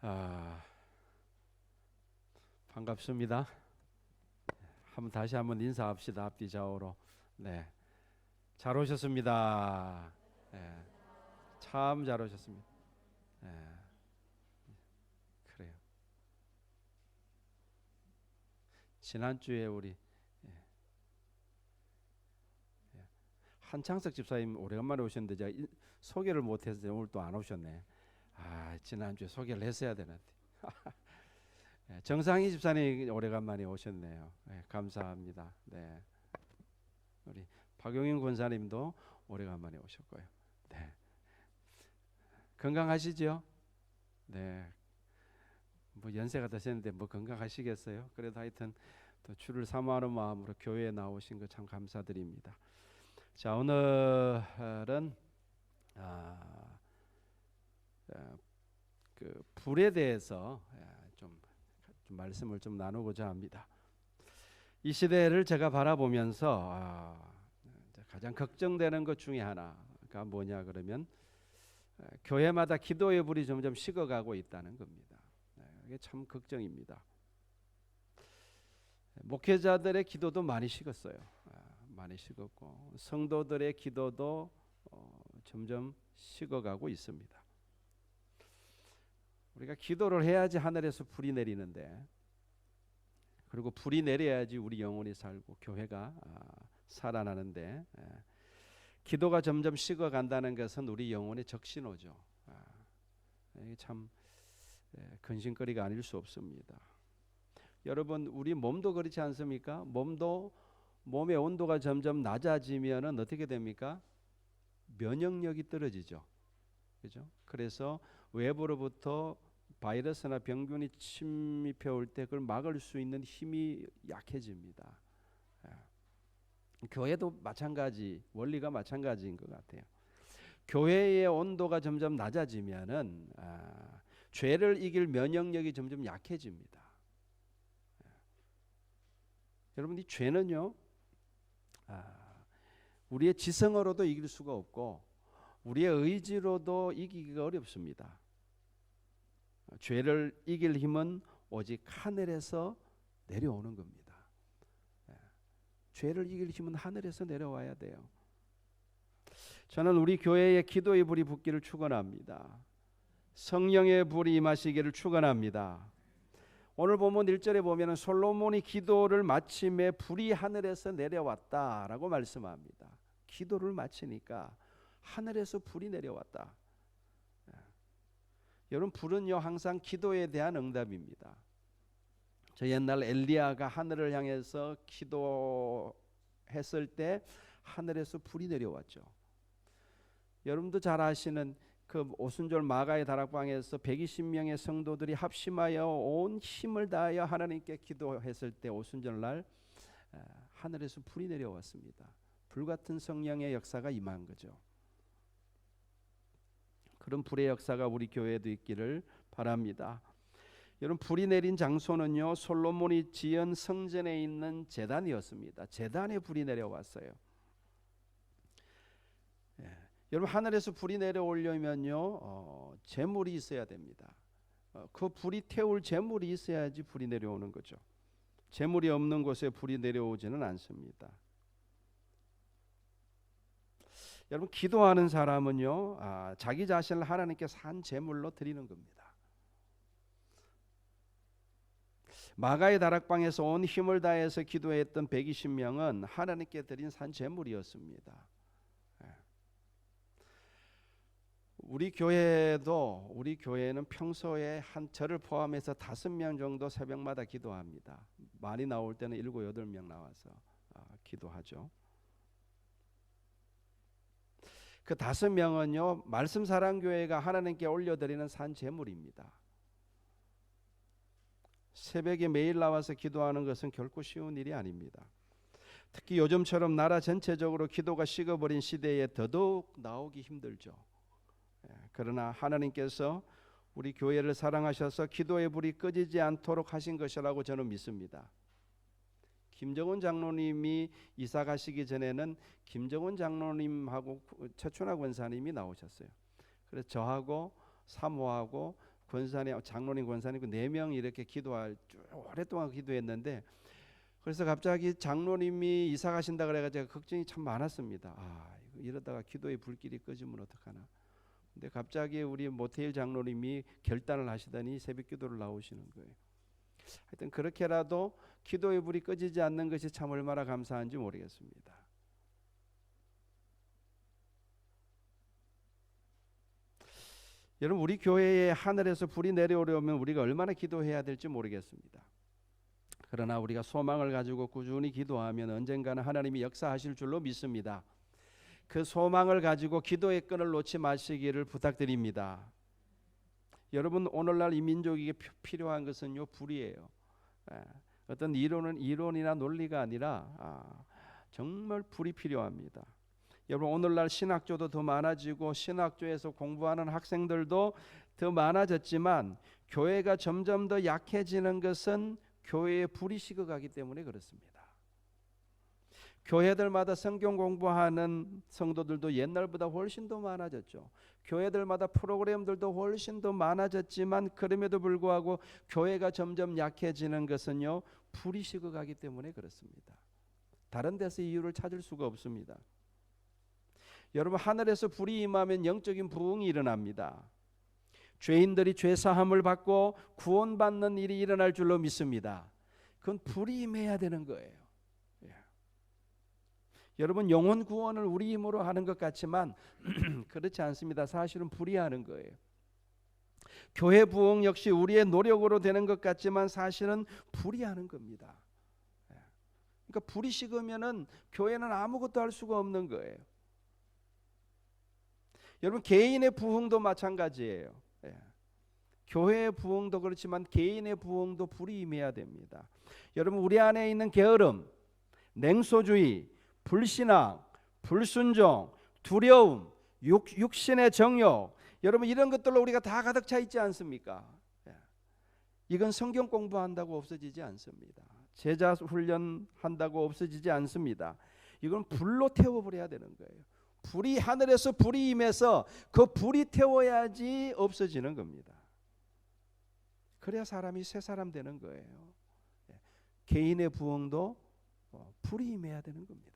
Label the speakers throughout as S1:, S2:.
S1: 아, 반갑습니다. 다시 한번 인사합시다. 앞뒤 좌우로. 네, 잘 오셨습니다. 네, 참 잘 오셨습니다. 네, 그래요. 지난주에 우리 한창석 집사님 오래간만에 오셨는데 제가 소개를 못해서 오늘 또 안 오셨네. 지난주에 소개를 했어야 되는데. 정상희 집사님 오래간만에 오셨네요. 네, 감사합니다. 네, 우리 박용인 권사님도 오래간만에 오셨고요. 네, 건강하시죠? 네, 뭐 연세가 드셨는데 뭐 건강하시겠어요? 그래도 하여튼 또 주를 사모하는 마음으로 교회에 나오신 거 참 감사드립니다. 자, 오늘은 아, 그 불에 대해서 좀 말씀을 좀 나누고자 합니다. 이 시대를 제가 바라보면서 가장 걱정되는 것 중에 하나가 뭐냐 그러면 교회마다 기도의 불이 점점 식어가고 있다는 겁니다. 이게 참 걱정입니다. 목회자들의 기도도 많이 식었어요. 많이 식었고 성도들의 기도도 점점 식어가고 있습니다. 우리가 기도를 해야지 하늘에서 불이 내리는데, 그리고 불이 내려야지 우리 영혼이 살고 교회가 살아나는데, 기도가 점점 식어간다는 것은 우리 영혼의 적신호죠. 이게 참 근심거리가 아닐 수 없습니다. 여러분, 우리 몸도 그렇지 않습니까? 몸의 온도가 점점 낮아지면은 어떻게 됩니까? 면역력이 떨어지죠. 그죠? 그래서 외부로부터 바이러스나 병균이 침입해 올 때 그걸 막을 수 있는 힘이 약해집니다. 교회도 마찬가지, 원리가 마찬가지인 것 같아요. 교회의 온도가 점점 낮아지면은 죄를 이길 면역력이 점점 약해집니다. 여러분, 이 죄는요, 우리의 지성으로도 이길 수가 없고 우리의 의지로도 이기기가 어렵습니다. 죄를 이길 힘은 오직 하늘에서 내려오는 겁니다. 죄를 이길 힘은 하늘에서 내려와야 돼요. 저는 우리 교회에 기도의 불이 붙기를 축원합니다. 성령의 불이 임하시기를 축원합니다. 오늘 보면 1절에 보면 솔로몬이 기도를 마침에 불이 하늘에서 내려왔다라고 말씀합니다. 기도를 마치니까 하늘에서 불이 내려왔다. 여러분, 불은요 항상 기도에 대한 응답입니다. 저 옛날 엘리야가 하늘을 향해서 기도했을 때 하늘에서 불이 내려왔죠. 여러분도 잘 아시는 그 오순절 마가의 다락방에서 120명의 성도들이 합심하여 온 힘을 다하여 하나님께 기도했을 때 오순절날 하늘에서 불이 내려왔습니다. 불같은 성령의 역사가 임한 거죠. 그런 불의 역사가 우리 교회에도 있기를 바랍니다. 여러분, 불이 내린 장소는요 솔로몬이 지은 성전에 있는 제단이었습니다. 제단에 불이 내려왔어요. 여러분, 하늘에서 불이 내려오려면요 재물이 있어야 됩니다. 그 불이 태울 재물이 있어야지 불이 내려오는 거죠. 재물이 없는 곳에 불이 내려오지는 않습니다. 여러분, 기도하는 사람은요 자기 자신을 하나님께 산 제물로 드리는 겁니다. 마가의 다락방에서 온 힘을 다해서 기도했던 120명은 하나님께 드린 산 제물이었습니다. 우리 교회는 평소에 저를 포함해서 5명 정도 새벽마다 기도합니다. 많이 나올 때는 7, 8명 나와서 기도하죠. 그 5명은요 말씀사랑교회가 하나님께 올려드리는 산 제물입니다. 새벽에 매일 나와서 기도하는 것은 결코 쉬운 일이 아닙니다. 특히 요즘처럼 나라 전체적으로 기도가 식어버린 시대에 더더욱 나오기 힘들죠. 그러나 하나님께서 우리 교회를 사랑하셔서 기도의 불이 꺼지지 않도록 하신 것이라고 저는 믿습니다. 김정은 장로님이 이사 가시기 전에는 김정은 장로님하고 최춘화 권사님이 나오셨어요. 그래서 저하고 사모하고 권사님, 장로님, 권사님 그 4명이 이렇게 기도할 쭉 오랫동안 기도했는데, 그래서 갑자기 장로님이 이사 가신다 그래가지고 걱정이 참 많았습니다. 이러다가 기도의 불길이 꺼지면 어떡하나. 근데 갑자기 우리 모태일 장로님이 결단을 하시더니 새벽 기도를 나오시는 거예요. 하여튼 그렇게라도 기도의 불이 꺼지지 않는 것이 참 얼마나 감사한지 모르겠습니다. 여러분, 우리 교회에 하늘에서 불이 내려오려면 우리가 얼마나 기도해야 될지 모르겠습니다. 그러나 우리가 소망을 가지고 꾸준히 기도하면 언젠가는 하나님이 역사하실 줄로 믿습니다. 그 소망을 가지고 기도의 끈을 놓지 마시기를 부탁드립니다. 여러분, 오늘날 이 민족에게 필요한 것은요, 불이에요. 어떤 이론이나 논리가 아니라 정말 불이 필요합니다. 여러분, 오늘날 신학조도 더 많아지고 신학조에서 공부하는 학생들도 더 많아졌지만 교회가 점점 더 약해지는 것은 교회의 불이 식어가기 때문에 그렇습니다. 교회들마다 성경 공부하는 성도들도 옛날보다 훨씬 더 많아졌죠. 교회들마다 프로그램들도 훨씬 더 많아졌지만 그럼에도 불구하고 교회가 점점 약해지는 것은요, 불이 식어가기 때문에 그렇습니다. 다른 데서 이유를 찾을 수가 없습니다. 여러분, 하늘에서 불이 임하면 영적인 부흥이 일어납니다. 죄인들이 죄사함을 받고 구원받는 일이 일어날 줄로 믿습니다. 그건 불이 임해야 되는 거예요. 여러분, 영혼 구원을 우리 힘으로 하는 것 같지만 그렇지 않습니다. 사실은 불이 하는 거예요. 교회 부흥 역시 우리의 노력으로 되는 것 같지만 사실은 불이 하는 겁니다. 그러니까 불이 식으면은 교회는 아무것도 할 수가 없는 거예요. 여러분, 개인의 부흥도 마찬가지예요. 교회의 부흥도 그렇지만 개인의 부흥도 불이 임해야 됩니다. 여러분, 우리 안에 있는 게으름, 냉소주의, 불신앙, 불순종, 두려움, 육신의 정욕, 여러분 이런 것들로 우리가 다 가득 차 있지 않습니까? 이건 성경 공부한다고 없어지지 않습니다. 제자 훈련한다고 없어지지 않습니다. 이건 불로 태워버려야 되는 거예요. 불이 하늘에서 불이 임해서 그 불이 태워야지 없어지는 겁니다. 그래야 사람이 새 사람 되는 거예요. 개인의 부흥도 불이 임해야 되는 겁니다.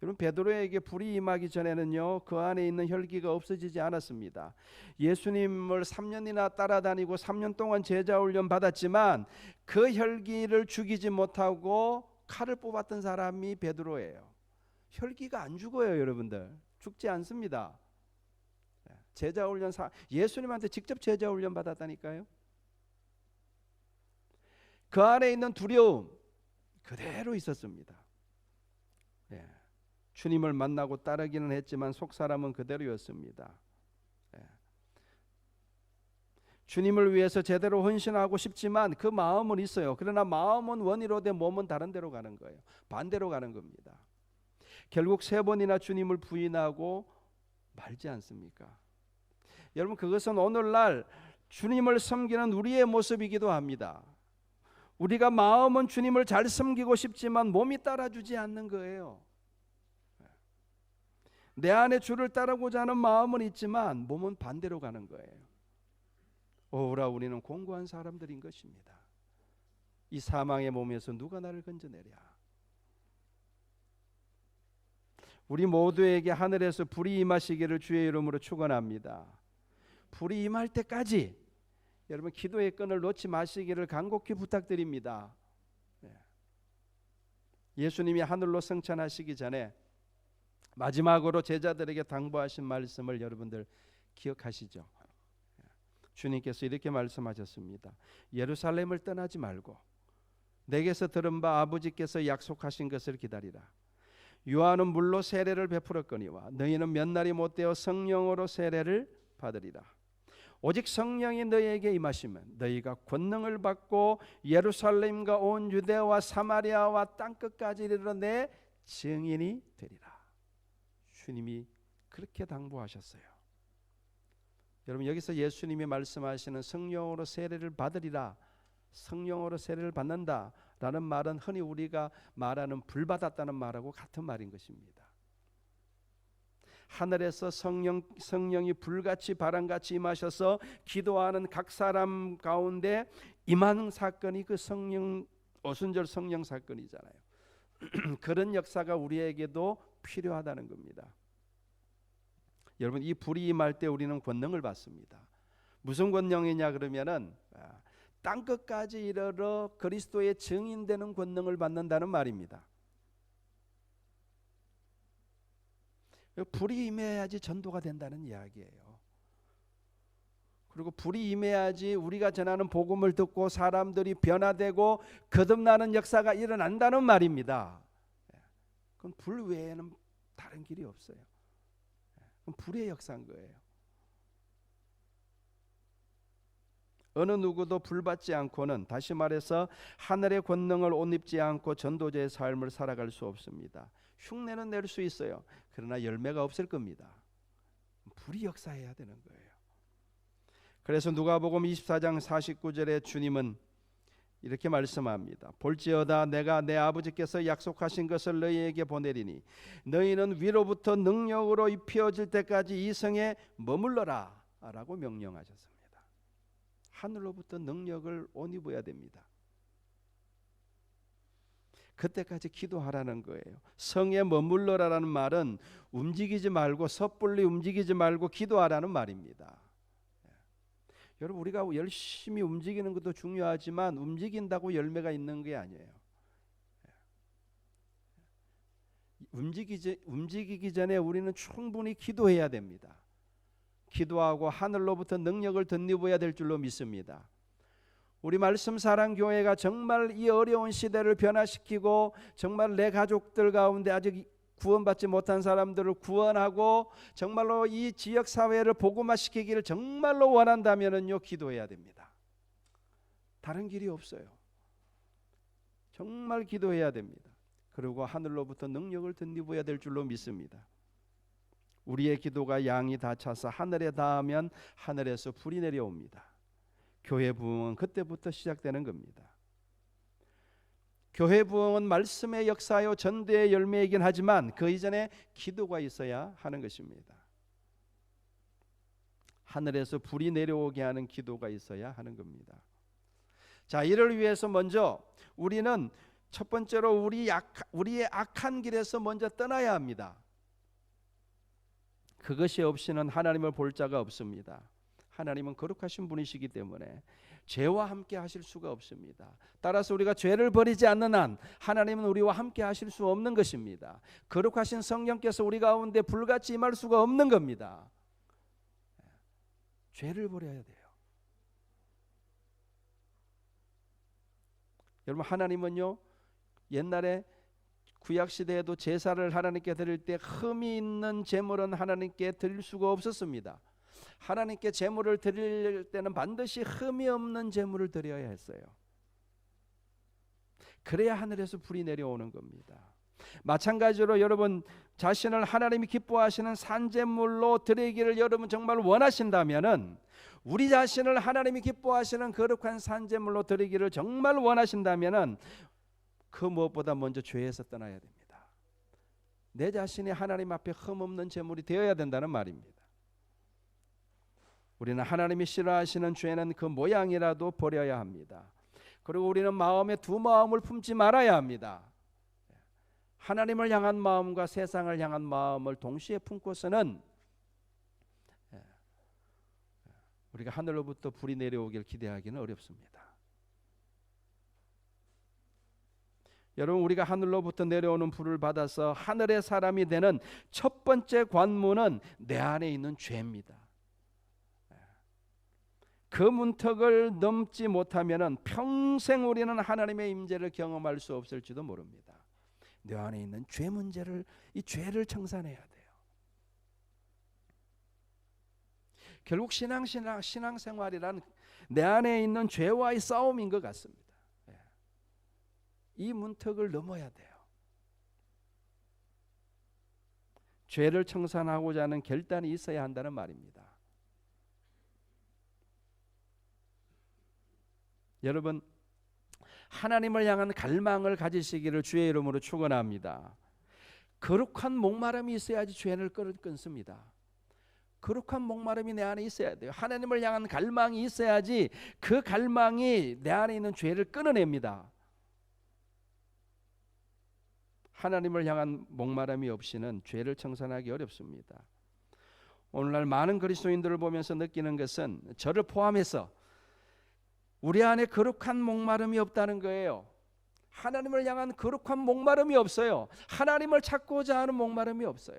S1: 여러분, 베드로에게 불이 임하기 전에는요, 그 안에 있는 혈기가 없어지지 않았습니다. 예수님을 3년이나 따라다니고 3년 동안 제자 훈련 받았지만 그 혈기를 죽이지 못하고 칼을 뽑았던 사람이 베드로예요. 혈기가 안 죽어요, 여러분들. 죽지 않습니다. 제자 훈련 예수님한테 직접 제자 훈련 받았다니까요. 그 안에 있는 두려움 그대로 있었습니다. 주님을 만나고 따르기는 했지만 속사람은 그대로였습니다. 주님을 위해서 제대로 헌신하고 싶지만 그 마음은 있어요. 그러나 마음은 원이로 돼 몸은 다른 데로 가는 거예요. 반대로 가는 겁니다. 결국 3번이나 주님을 부인하고 말지 않습니까? 여러분, 그것은 오늘날 주님을 섬기는 우리의 모습이기도 합니다. 우리가 마음은 주님을 잘 섬기고 싶지만 몸이 따라주지 않는 거예요. 내 안에 주를 따르고자 하는 마음은 있지만 몸은 반대로 가는 거예요. 오라, 우리는 공고한 사람들인 것입니다. 이 사망의 몸에서 누가 나를 건져내랴. 우리 모두에게 하늘에서 불이 임하시기를 주의 이름으로 축원합니다. 불이 임할 때까지 여러분 기도의 끈을 놓지 마시기를 간곡히 부탁드립니다. 예수님이 하늘로 승천하시기 전에 마지막으로 제자들에게 당부하신 말씀을 여러분들 기억하시죠? 주님께서 이렇게 말씀하셨습니다. 예루살렘을 떠나지 말고 내게서 들은 바 아버지께서 약속하신 것을 기다리라. 요한은 물로 세례를 베풀었거니와 너희는 몇 날이 못되어 성령으로 세례를 받으리라. 오직 성령이 너희에게 임하시면 너희가 권능을 받고 예루살렘과 온 유대와 사마리아와 땅끝까지 이르러 내 증인이 되리라. 주님이 그렇게 당부하셨어요. 여러분, 여기서 예수님이 말씀하시는 성령으로 세례를 받으리라, 성령으로 세례를 받는다 라는 말은 흔히 우리가 말하는 불 받았다는 말하고 같은 말인 것입니다. 하늘에서 성령이 불같이 바람같이 임하셔서 기도하는 각 사람 가운데 임하는 사건이 그 오순절 성령 사건이잖아요. 그런 역사가 우리에게도 필요하다는 겁니다. 여러분, 이 불이 임할 때 우리는 권능을 받습니다. 무슨 권능이냐 그러면은 땅 끝까지 이르러 그리스도의 증인되는 권능을 받는다는 말입니다. 불이 임해야지 전도가 된다는 이야기예요. 그리고 불이 임해야지 우리가 전하는 복음을 듣고 사람들이 변화되고 거듭나는 역사가 일어난다는 말입니다. 그건 불 외에는 다른 길이 없어요. 그건 불의 역사인 거예요. 어느 누구도 불받지 않고는, 다시 말해서 하늘의 권능을 옷 입지 않고 전도자의 삶을 살아갈 수 없습니다. 흉내는 낼 수 있어요. 그러나 열매가 없을 겁니다. 불이 역사해야 되는 거예요. 그래서 누가복음 24장 49절에 주님은 이렇게 말씀합니다. 볼지어다 내가 내 아버지께서 약속하신 것을 너희에게 보내리니 너희는 위로부터 능력으로 입혀질 때까지 이 성에 머물러라 라고 명령하셨습니다. 하늘로부터 능력을 옷 입어야 됩니다. 그때까지 기도하라는 거예요. 성에 머물러라라는 말은 움직이지 말고, 섣불리 움직이지 말고 기도하라는 말입니다. 여러분, 우리가 열심히 움직이는 것도 중요하지만 움직인다고 열매가 있는 게 아니에요. 움직이기 전에 우리는 충분히 기도해야 됩니다. 기도하고 하늘로부터 능력을 덧입어야 될 줄로 믿습니다. 우리 말씀사랑교회가 정말 이 어려운 시대를 변화시키고 정말 내 가족들 가운데 아직 구원받지 못한 사람들을 구원하고 정말로 이 지역사회를 복음화시키기를 정말로 원한다면요, 기도해야 됩니다. 다른 길이 없어요. 정말 기도해야 됩니다. 그리고 하늘로부터 능력을 덧입어야 될 줄로 믿습니다. 우리의 기도가 양이 다 차서 하늘에 닿으면 하늘에서 불이 내려옵니다. 교회 부흥은 그때부터 시작되는 겁니다. 교회 부흥은 말씀의 역사요 전도의 열매이긴 하지만 그 이전에 기도가 있어야 하는 것입니다. 하늘에서 불이 내려오게 하는 기도가 있어야 하는 겁니다. 자, 이를 위해서 먼저 우리는 첫 번째로 우리의 악한 길에서 먼저 떠나야 합니다. 그것이 없이는 하나님을 볼 자가 없습니다. 하나님은 거룩하신 분이시기 때문에 죄와 함께 하실 수가 없습니다. 따라서 우리가 죄를 버리지 않는 한 하나님은 우리와 함께 하실 수 없는 것입니다. 거룩하신 성령께서 우리 가운데 불같이 임할 수가 없는 겁니다. 죄를 버려야 돼요. 여러분, 하나님은요, 옛날에 구약시대에도 제사를 하나님께 드릴 때 흠이 있는 제물은 하나님께 드릴 수가 없었습니다. 하나님께 제물을 드릴 때는 반드시 흠이 없는 제물을 드려야 했어요. 그래야 하늘에서 불이 내려오는 겁니다. 마찬가지로 여러분 자신을 하나님이 기뻐하시는 산제물로 드리기를 여러분 정말 원하신다면은, 우리 자신을 하나님이 기뻐하시는 거룩한 산제물로 드리기를 정말 원하신다면은 그 무엇보다 먼저 죄에서 떠나야 됩니다. 내 자신이 하나님 앞에 흠없는 제물이 되어야 된다는 말입니다. 우리는 하나님이 싫어하시는 죄는 그 모양이라도 버려야 합니다. 그리고 우리는 마음에 두 마음을 품지 말아야 합니다. 하나님을 향한 마음과 세상을 향한 마음을 동시에 품고서는 우리가 하늘로부터 불이 내려오길 기대하기는 어렵습니다. 여러분, 우리가 하늘로부터 내려오는 불을 받아서 하늘의 사람이 되는 첫 번째 관문은 내 안에 있는 죄입니다. 그 문턱을 넘지 못하면은 평생 우리는 하나님의 임재를 경험할 수 없을지도 모릅니다. 내 안에 있는 죄 문제를, 이 죄를 청산해야 돼요. 결국 신앙생활이란 내 안에 있는 죄와의 싸움인 것 같습니다. 이 문턱을 넘어야 돼요. 죄를 청산하고자 하는 결단이 있어야 한다는 말입니다. 여러분, 하나님을 향한 갈망을 가지시기를 주의 이름으로 축원합니다. 거룩한 목마름이 있어야지 죄를 끊습니다. 거룩한 목마름이 내 안에 있어야 돼요. 하나님을 향한 갈망이 있어야지 그 갈망이 내 안에 있는 죄를 끊어냅니다. 하나님을 향한 목마름이 없이는 죄를 청산하기 어렵습니다. 오늘날 많은 그리스도인들을 보면서 느끼는 것은 저를 포함해서 우리 안에 거룩한 목마름이 없다는 거예요. 하나님을 향한 거룩한 목마름이 없어요. 하나님을 찾고자 하는 목마름이 없어요.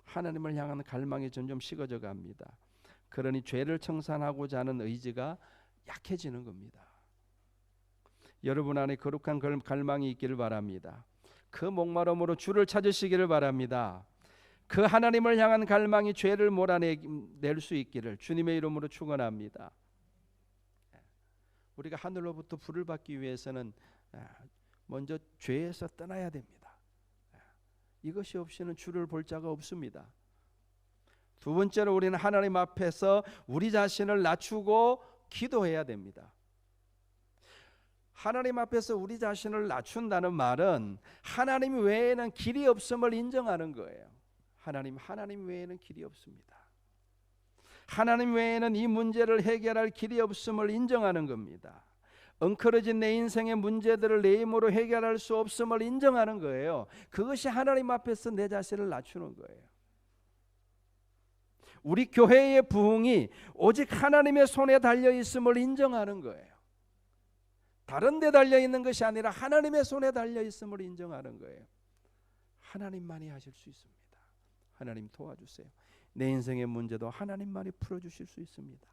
S1: 하나님을 향한 갈망이 점점 식어져 갑니다. 그러니 죄를 청산하고자 하는 의지가 약해지는 겁니다. 여러분 안에 거룩한 갈망이 있기를 바랍니다. 그 목마름으로 주를 찾으시기를 바랍니다. 그 하나님을 향한 갈망이 죄를 몰아낼 수 있기를 주님의 이름으로 축원합니다. 우리가 하늘로부터 불을 받기 위해서는 먼저 죄에서 떠나야 됩니다. 이것이 없이는 주를 볼 자가 없습니다. 두 번째로 우리는 하나님 앞에서 우리 자신을 낮추고 기도해야 됩니다. 하나님 앞에서 우리 자신을 낮춘다는 말은 하나님 외에는 길이 없음을 인정하는 거예요. 하나님 외에는 길이 없습니다. 하나님 외에는 이 문제를 해결할 길이 없음을 인정하는 겁니다. 엉클어진 내 인생의 문제들을 내 힘으로 해결할 수 없음을 인정하는 거예요. 그것이 하나님 앞에서 내 자신을 낮추는 거예요. 우리 교회의 부흥이 오직 하나님의 손에 달려 있음을 인정하는 거예요. 다른 데 달려 있는 것이 아니라 하나님의 손에 달려 있음을 인정하는 거예요. 하나님만이 하실 수 있습니다. 하나님 도와주세요. 내 인생의 문제도 하나님만이 풀어주실 수 있습니다.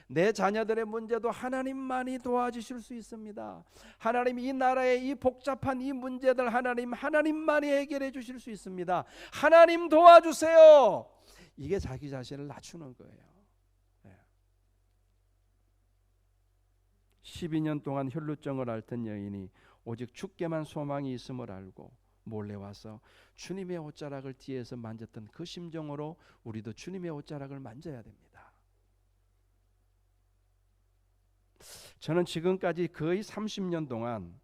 S1: 내 자녀들의 문제도 하나님만이 도와주실 수 있습니다. 하나님 이 나라의 이 복잡한 이 문제들 하나님만이 해결해 주실 수 있습니다. 하나님 도와주세요. 이게 자기 자신을 낮추는 거예요. 12년 동안 혈루증을 앓던 여인이 오직 죽게만 소망이 있음을 알고 몰래 와서 주님의 옷자락을 뒤에서 만졌던 그 심정으로 우리도 주님의 옷자락을 만져야 됩니다. 저는 지금까지 거의 30년 동안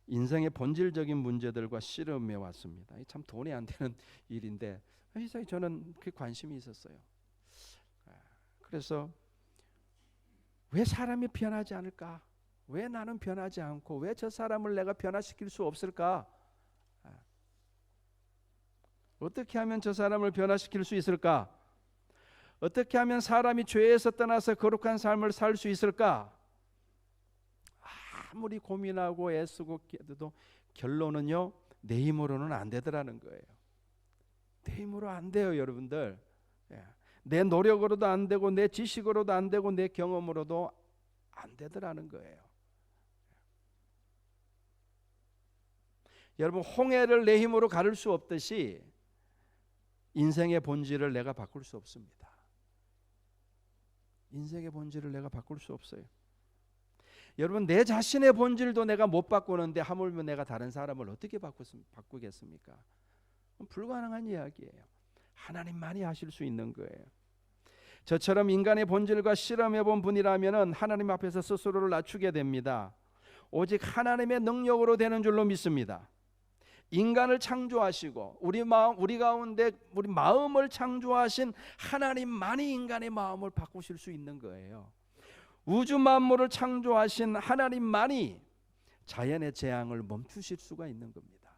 S1: 인생의 본질적인 문제들과 씨름해 왔습니다. 참 돈이 안 되는 일인데 이상하게 저는 그 관심이 있었어요. 그래서 왜 사람이 변하지 않을까? 왜 나는 변하지 않고 왜 저 사람을 내가 변화시킬 수 없을까? 어떻게 하면 저 사람을 변화시킬 수 있을까? 어떻게 하면 사람이 죄에서 떠나서 거룩한 삶을 살 수 있을까? 아무리 고민하고 애쓰고 깨도 결론은요, 내 힘으로는 안 되더라는 거예요. 내 힘으로 안 돼요, 여러분들. 내 노력으로도 안 되고 내 지식으로도 안 되고 내 경험으로도 안 되더라는 거예요. 여러분, 홍해를 내 힘으로 가를 수 없듯이 인생의 본질을 내가 바꿀 수 없습니다. 인생의 본질을 내가 바꿀 수 없어요. 여러분, 내 자신의 본질도 내가 못 바꾸는데 하물며 내가 다른 사람을 어떻게 바꾸겠습니까? 불가능한 이야기예요. 하나님만이 하실 수 있는 거예요. 저처럼 인간의 본질과 실험해본 분이라면 하나님 앞에서 스스로를 낮추게 됩니다. 오직 하나님의 능력으로 되는 줄로 믿습니다. 인간을 창조하시고 우리 가운데 우리 마음을 창조하신 하나님만이 인간의 마음을 바꾸실 수 있는 거예요. 우주 만물을 창조하신 하나님만이 자연의 재앙을 멈추실 수가 있는 겁니다.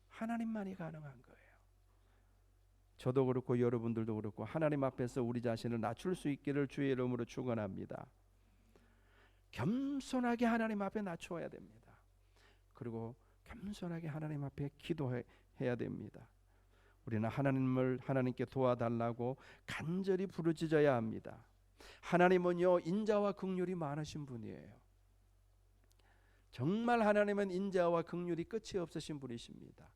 S1: 하나님만이 가능한 거예요. 저도 그렇고 여러분들도 그렇고 하나님 앞에서 우리 자신을 낮출 수 있기를 주의 이름으로 축원합니다. 겸손하게 하나님 앞에 낮춰야 됩니다. 그리고 겸손하게 하나님 앞에 기도해야 됩니다. 우리는 하나님께 도와달라고 간절히 부르짖어야 합니다. 하나님은요, 인자와 긍휼이 많으신 분이에요. 정말 하나님은 인자와 긍휼이 끝이 없으신 분이십니다.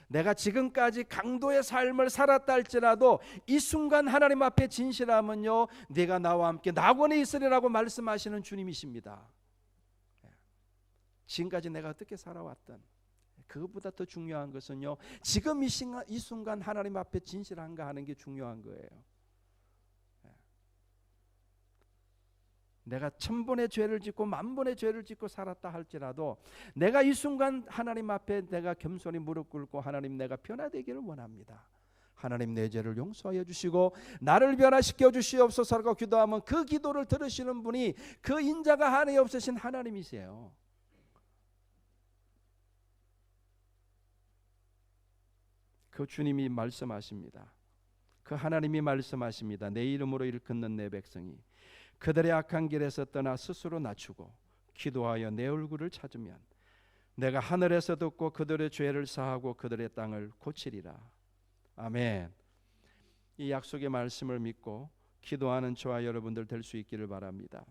S1: 내가 지금까지 강도의 삶을 살았다 할지라도 이 순간 하나님 앞에 진실하면요, 네가 나와 함께 낙원에 있으리라고 말씀하시는 주님이십니다. 지금까지 내가 어떻게 살아왔던 그것보다 더 중요한 것은요, 지금 이 순간 하나님 앞에 진실한가 하는 게 중요한 거예요. 내가 1000번의 죄를 짓고 10,000번의 죄를 짓고 살았다 할지라도 내가 이 순간 하나님 앞에 내가 겸손히 무릎 꿇고 하나님 내가 변화되기를 원합니다. 하나님 내 죄를 용서하여 주시고 나를 변화시켜 주시옵소서라고 기도하면 그 기도를 들으시는 분이 그 인자가 하늘에 없으신 하나님이세요. 그 주님이 말씀하십니다. 그 하나님이 말씀하십니다. 내 이름으로 일컫는 내 백성이 그들의 악한 길에서 떠나 스스로 낮추고 기도하여 내 얼굴을 찾으면 내가 하늘에서 듣고 그들의 죄를 사하고 그들의 땅을 고치리라. 아멘. 이 약속의 말씀을 믿고 기도하는 저와 여러분들 될 수 있기를 바랍니다.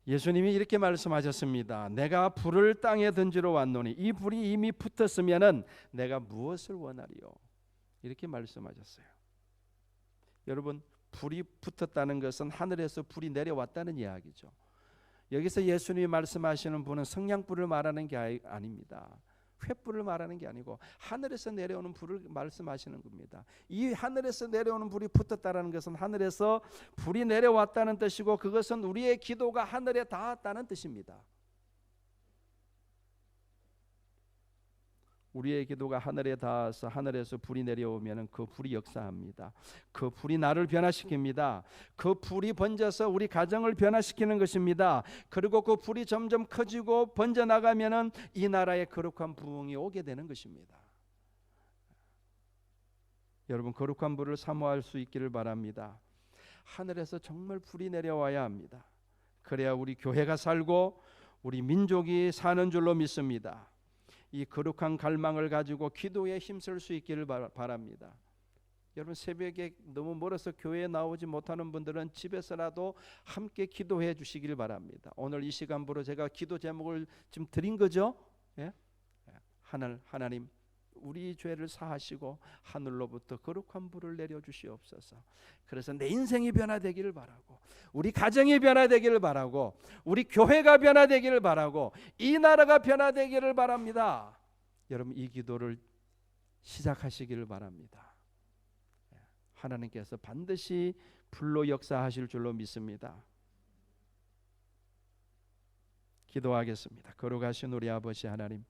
S1: 예수님이 이렇게 말씀하셨습니다. 내가 불을 땅에 던지러 왔노니 이 불이 이미 붙었으면은 내가 무엇을 원하리요? 이렇게 말씀하셨어요. 여러분, 불이 붙었다는 것은 하늘에서 불이 내려왔다는 이야기죠. 여기서 예수님이 말씀하시는 불은 성냥불을 말하는 게 아닙니다. 횃불을 말하는 게 아니고 하늘에서 내려오는 불을 말씀하시는 겁니다. 이 하늘에서 내려오는 불이 붙었다는 것은 하늘에서 불이 내려왔다는 뜻이고 그것은 우리의 기도가 하늘에 닿았다는 뜻입니다. 우리의 기도가 하늘에 닿아서 하늘에서 불이 내려오면 그 불이 역사합니다. 그 불이 나를 변화시킵니다. 그 불이 번져서 우리 가정을 변화시키는 것입니다. 그리고 그 불이 점점 커지고 번져나가면 이 나라에 거룩한 부흥이 오게 되는 것입니다. 여러분, 거룩한 불을 사모할 수 있기를 바랍니다. 하늘에서 정말 불이 내려와야 합니다. 그래야 우리 교회가 살고 우리 민족이 사는 줄로 믿습니다. 이 거룩한 갈망을 가지고 기도에 힘쓸 수 있기를 바랍니다. 여러분, 새벽에 너무 멀어서 교회에 나오지 못하는 분들은 집에서라도 함께 기도해 주시기를 바랍니다. 오늘 이 시간부로 제가 기도 제목을 지금 드린 거죠. 예? 하나님, 우리 죄를 사하시고 하늘로부터 거룩한 불을 내려주시옵소서. 그래서 내 인생이 변화되기를 바라고 우리 가정이 변화되기를 바라고 우리 교회가 변화되기를 바라고 이 나라가 변화되기를 바랍니다. 여러분, 이 기도를 시작하시기를 바랍니다. 하나님께서 반드시 불로 역사하실 줄로 믿습니다. 기도하겠습니다. 거룩하신 우리 아버지 하나님,